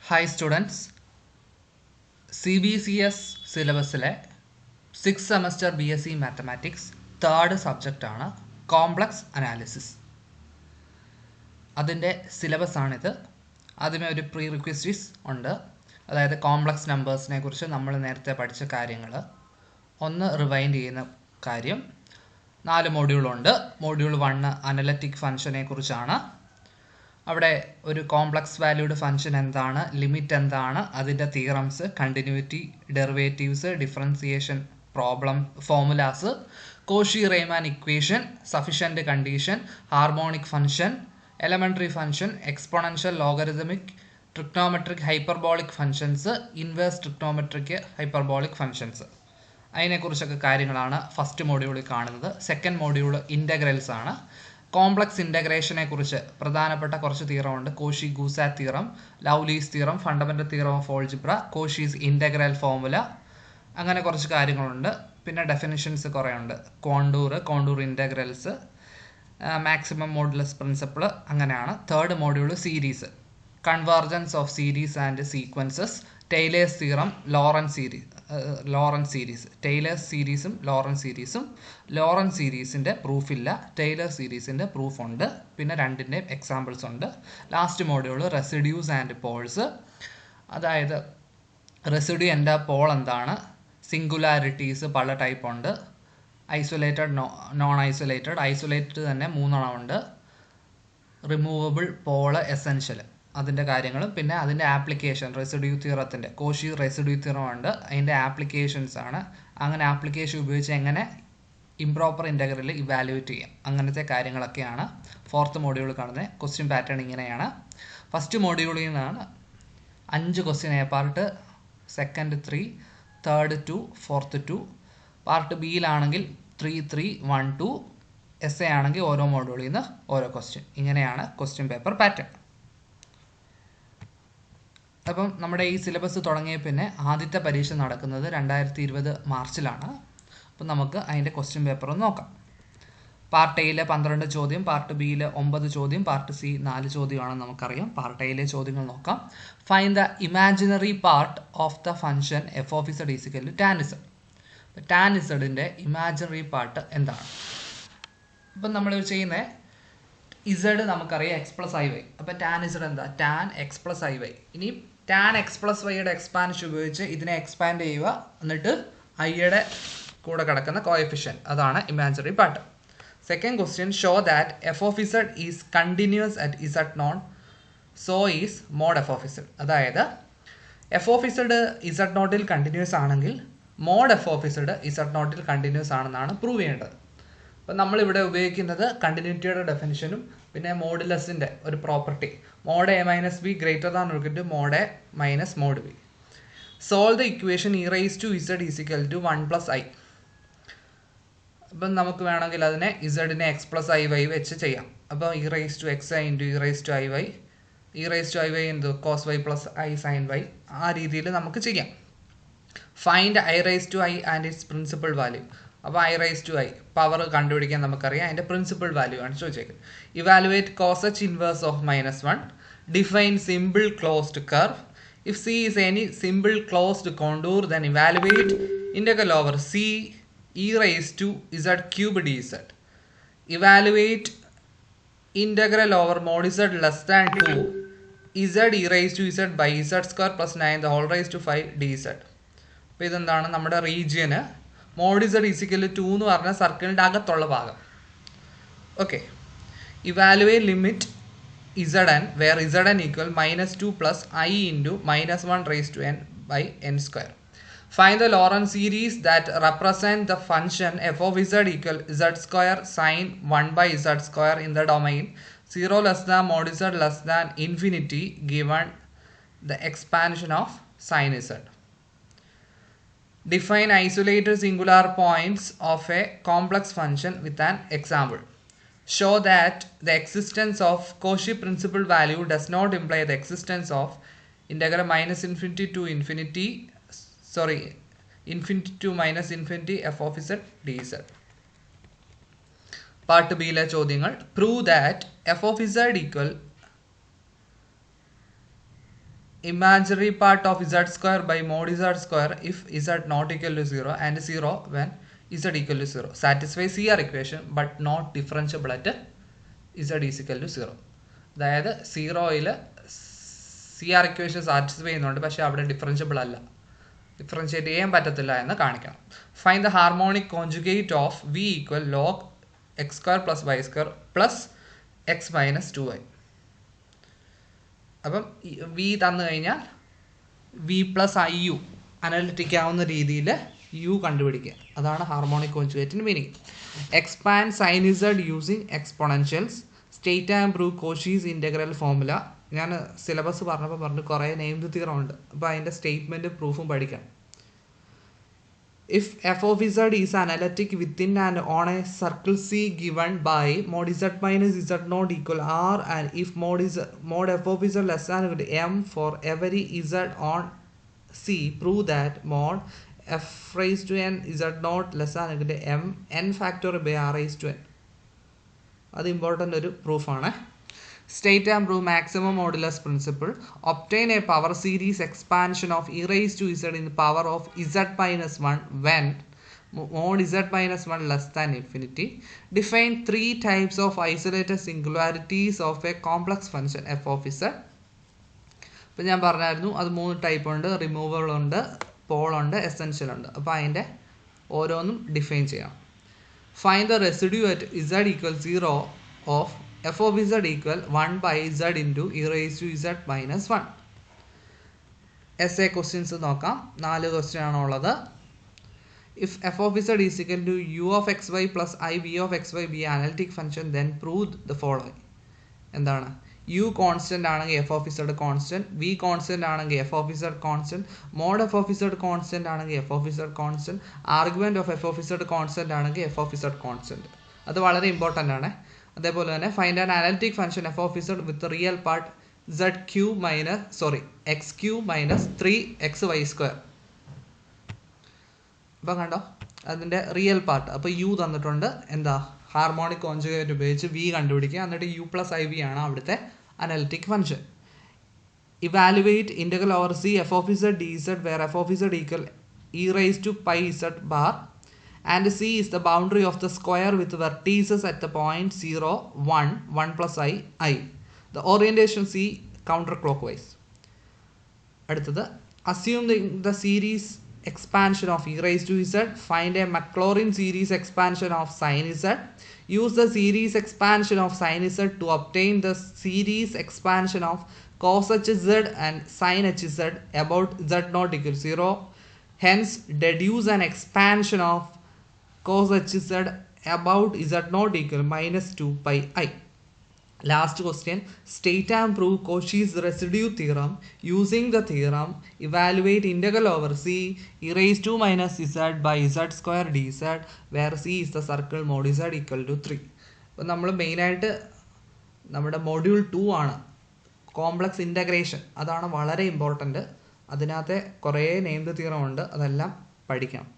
Hi students, CBCS സിലബസിലെ 6th semester BSc mathematics third സബ്ജക്റ്റാണ് complex analysis. അതിൻ്റെ syllabus ആണിത്. ആദ്യമേ ഒരു പ്രീ റിക്വസ്റ്റീസ് ഉണ്ട്, അതായത് കോംപ്ലക്സ് നമ്പേഴ്സിനെ കുറിച്ച് നമ്മൾ നേരത്തെ പഠിച്ച കാര്യങ്ങൾ ഒന്ന് റിവൈൻഡ് ചെയ്യുന്ന കാര്യം. 4 മോഡ്യൂളുണ്ട്. മോഡ്യൂൾ 1 അനലറ്റിക് ഫംഗ്ഷനെ കുറിച്ചാണ്. അവിടെ ഒരു കോംപ്ലക്സ് വാല്യൂഡ് ഫംഗ്ഷൻ എന്താണ്, ലിമിറ്റ് എന്താണ്, അതിൻ്റെ theorems, continuity, derivatives, differentiation problem formulas, Cauchy Riemann equation, sufficient condition, harmonic function, elementary function, exponential, logarithmic, trigonometric, hyperbolic functions, inverse trigonometric, hyperbolic functions, അതിനെക്കുറിച്ചൊക്കെ കാര്യങ്ങളാണ് ഫസ്റ്റ് മോഡ്യൂളിൽ കാണുന്നത്. സെക്കൻഡ് മോഡ്യൂൾ ഇൻ്റഗ്രൽസ് ആണ്. Complex ഇൻ്റഗ്രേഷനെ കുറിച്ച് പ്രധാനപ്പെട്ട കുറച്ച് തിയറമുണ്ട്. Cauchy Goursat theorem, Liouville's theorem, fundamental theorem of algebra, Cauchy's integral formula, അങ്ങനെ കുറച്ച് കാര്യങ്ങളുണ്ട്. പിന്നെ ഡെഫിനിഷൻസ് കുറേ ഉണ്ട്. Contour integrals, maximum modulus principle, അങ്ങനെയാണ്. Third module series, convergence of series and sequences, Taylor's theorem, Laurent series, Taylor's സീരീസും Laurent സീരീസിൻ്റെ പ്രൂഫില്ല, ടൈലർ സീരീസിൻ്റെ പ്രൂഫ് ഉണ്ട്. പിന്നെ രണ്ടിൻ്റെയും എക്സാമ്പിൾസ് ഉണ്ട്. Last module residues and poles, അതായത് റെസിഡ്യൂ എന്താ, പോൾ എന്താണ്, സിംഗുലാരിറ്റീസ് പല ടൈപ്പ് ഉണ്ട്, ഐസൊലേറ്റഡ്, നോൺ ഐസൊലേറ്റഡ് തന്നെ 3 ഉണ്ട്, റിമൂവബിൾ, പോള്, എസെൻഷ്യൽ, അതിൻ്റെ കാര്യങ്ങളും പിന്നെ അതിൻ്റെ ആപ്ലിക്കേഷൻ, റെസിഡ്യൂ തിയറത്തിൻ്റെ കോഷി റെസിഡ്യൂ തിയറം ഉണ്ട്, അതിൻ്റെ ആപ്ലിക്കേഷൻസ് ആണ്. അങ്ങനെ ആപ്ലിക്കേഷൻ ഉപയോഗിച്ച് എങ്ങനെ ഇംപ്രോപ്പർ ഇൻ്റഗ്രൽ ഇവാലുവേറ്റ് ചെയ്യാം, അങ്ങനത്തെ കാര്യങ്ങളൊക്കെയാണ് ഫോർത്ത് മോഡ്യൂൾ കാണുന്നത്. ക്വസ്റ്റ്യൻ പാറ്റേൺ ഇങ്ങനെയാണ്. ഫസ്റ്റ് മോഡ്യൂളിൽ നിന്നാണ് 5 question, A part, second 3, third 2, fourth 2. Part ബിയിലാണെങ്കിൽ 3, 3, 1, 2. എസ് എ ആണെങ്കിൽ ഓരോ മോഡ്യൂളിൽ നിന്ന് ഓരോ ക്വസ്റ്റ്യൻ. ഇങ്ങനെയാണ് ക്വസ്റ്റ്യൻ പേപ്പർ പാറ്റേൺ. അപ്പം നമ്മുടെ ഈ സിലബസ് തുടങ്ങിയ പിന്നെ ആദ്യത്തെ പരീക്ഷ നടക്കുന്നത് 2020 മാർച്ചിലാണ്. അപ്പം നമുക്ക് അതിൻ്റെ ക്വസ്റ്റ്യൻ പേപ്പർ ഒന്ന് നോക്കാം. പാർട്ട് എയിലെ 12 ചോദ്യം, പാർട്ട് ബിയിൽ 9 ചോദ്യം, പാർട്ട് സി 4 ചോദ്യമാണെന്ന് നമുക്കറിയാം. പാർട്ട് എയിലെ ചോദ്യങ്ങൾ നോക്കാം. Find the imaginary part of the function F of Z is equal to tan z. Tan ഇസഡിൻ്റെ ഇമാജിനറി പാർട്ട് എന്താണ്? അപ്പം നമ്മൾ ചെയ്യുന്നത് ഇസഡ് നമുക്കറിയാം എക്സ് പ്ലസ് ഐ വൈ. അപ്പം ടാൻ ഇസഡ് എന്താ? Tan x plus i y. ഇനി ടാൻ എക്സ് പ്ലസ് വൈയുടെ എക്സ്പാൻഷൻ ഉപയോഗിച്ച് ഇതിനെ എക്സ്പാൻഡ് ചെയ്യുക, എന്നിട്ട് ഐയുടെ കൂടെ കിടക്കുന്ന കോഎഫിഷ്യൻ, അതാണ് imaginary part. Second question, show that F of Z is continuous at Z naught, so is mod F of Z. അതായത് എഫ് ഓഫ് ഇസഡ് ഇസഡ് നോട്ടിൽ കണ്ടിന്യൂസ് ആണെങ്കിൽ mod F of Z Z നോട്ടിൽ continuous ആണെന്നാണ് prove ചെയ്യേണ്ടത്. അപ്പം നമ്മളിവിടെ ഉപയോഗിക്കുന്നത് കണ്ടിന്യൂറ്റിയുടെ ഡെഫിനിഷനും പിന്നെ മോഡുലസിൻ്റെ ഒരു property, mod A minus B greater than or equal to mod A minus mod B. Solve the equation E raise to z is equal to 1 plus i. അപ്പം നമുക്ക് വേണമെങ്കിൽ അതിനെ ഇസഡിനെ എക്സ് പ്ലസ് ഐ വൈ വെച്ച് ചെയ്യാം. അപ്പോൾ e raise to x i into e raise to i y, e raise to i y എന്ത് cos y plus i sine y, ആ രീതിയിൽ നമുക്ക് ചെയ്യാം. Find i raise to i and its principal value. അപ്പോൾ i raise to i power കണ്ടുപിടിക്കാൻ നമുക്കറിയാം, അതിൻ്റെ principal value ആണ് ചോദിച്ചേക്കുന്നത്. Evaluate cos H inverse of -1. Define simple closed curve. If C is any simple closed contour then evaluate integral over C E raise to Z cube D Z. Evaluate integral over mod Z less than 2 Z E raise to Z by Z square plus 9 the whole raise to 5 D Z. അപ്പോൾ ഇതെന്താണ് നമ്മുടെ റീജിയന്? Mode Z is equal 2 എന്ന് പറഞ്ഞ സർക്കിളിൻ്റെ അകത്തുള്ള ഭാഗം. Okay. Evaluate limit Z N where Z N equal -2 plus I into -1 raise to N by N square. Find the Laurent series that represent the function F of Z equal Z square sine 1 by Z square in the domain 0 less than mod Z less than infinity given the expansion of sine Z. Define isolated singular points of a complex function with an example. Show that the existence of Cauchy principal value does not imply the existence of integral infinity to infinity to minus infinity f of z dz. Part B ലെ ചോദ്യങ്ങൾ. Prove that f of z equal imaginary part of z square by mod z square if z not equal to 0 and 0 when z equal to 0 satisfies CR equation but not differentiable at z is equal to 0. അതായത് സീറോയിൽ CR equation satisfy ചെയ്യുന്നുണ്ട്, പക്ഷേ അവിടെ differentiable അല്ല, differentiate ചെയ്യാൻ പറ്റത്തില്ല എന്ന് കാണിക്കണം. Find the harmonic conjugate of v equal log x square plus y square plus x minus 2y. അപ്പം വി തന്നു കഴിഞ്ഞാൽ v plus i u analytic ആവുന്ന രീതിയിൽ യു കണ്ടുപിടിക്കുക. അതാണ് ഹാർമോണിക് കോൺജുഗേറ്റിൻ്റെ meaning. Expand sine z using exponentials. State and prove Cauchy's integral formula. ഞാൻ syllabus പറഞ്ഞപ്പോൾ പറഞ്ഞു കുറേ നെയിംഡ് തിയറം ഉണ്ട്, അപ്പോൾ അതിൻ്റെ സ്റ്റേറ്റ്മെൻറ്റ് പ്രൂഫും പഠിക്കണം. If f of z is analytic within and on a circle C given by mod z minus z not equal r, and if mod f of z less than equal to m for every z on C, prove that mod f raised to n z not less than equal to m n factorial by r raised to n. അത് important ഒരു പ്രൂഫാണ്. State and prove maximum modulus principle. Obtain a power series expansion of e raised to z in the power of z minus 1 when mod z minus 1 less than infinity. Define 3 types of isolated singularities of a complex function f of z. ഇപ്പോൾ ഞാൻ പറഞ്ഞായിരുന്നു അത് 3 type ഉണ്ട്, removable ഉണ്ട്, Paul ഉണ്ട്, essential ഉണ്ട്. അപ്പോൾ അതിൻ്റെ ഓരോന്നും ഡിഫൈൻ ചെയ്യാം. Find the residue at z equals 0 of f of z equal 1 by z into e raised to z minus 1. essay questions നോക്കാം. 4 ക്വസ്റ്റ്യൻ ആണുള്ളത്. If f of z is equal to u of xy plus I v of xy be analytic function, then prove the following. എന്താണ്? u constant ആണെങ്കിൽ f of z constant, v constant ആണെങ്കിൽ f of z constant, mod f of z constant ആണെങ്കിൽ f of z constant, argument of f of z constant ആണെങ്കിൽ f of z constant. അത് വളരെ important ആണ്. അതേപോലെ തന്നെ find an analytic function F of Z with real part X cube minus 3xy square. അപ്പം കണ്ടോ അതിൻ്റെ റിയൽ പാർട്ട്. അപ്പോൾ യു തന്നിട്ടുണ്ട്, എന്താ ഹാർമോണിക് കോൺജുഗേറ്റ് ഉപയോഗിച്ച് വി കണ്ടുപിടിക്കുക, എന്നിട്ട് യു പ്ലസ് ഐ വി ആണ് അവിടുത്തെ analytic function. Evaluate integral over C F of Z D Z where F of Z equal E raise to pi Z bar and C is the boundary of the square with vertices at the point 0, 1, 1 plus I. The orientation C counterclockwise. അടുത്തത് assume the series expansion of e raised to z. Find a Maclaurin series expansion of sin z. Use the series expansion of sin z to obtain the series expansion of cos hz and sin hz about z not equal to 0. Hence deduce an expansion of cos hz about z not equal minus 2 pi I. Last question. State and prove Cauchy's residue theorem. Using the theorem, evaluate integral over c e raised to minus z by z square dz where c is the circle mod z equal to 3. അപ്പോൾ നമ്മൾ മെയിനായിട്ട് നമ്മുടെ module 2 ആണ് complex integration. അതാണ് വളരെ important. അതിനകത്തെ കുറേ named theorem ഉണ്ട്, അതെല്ലാം പഠിക്കണം.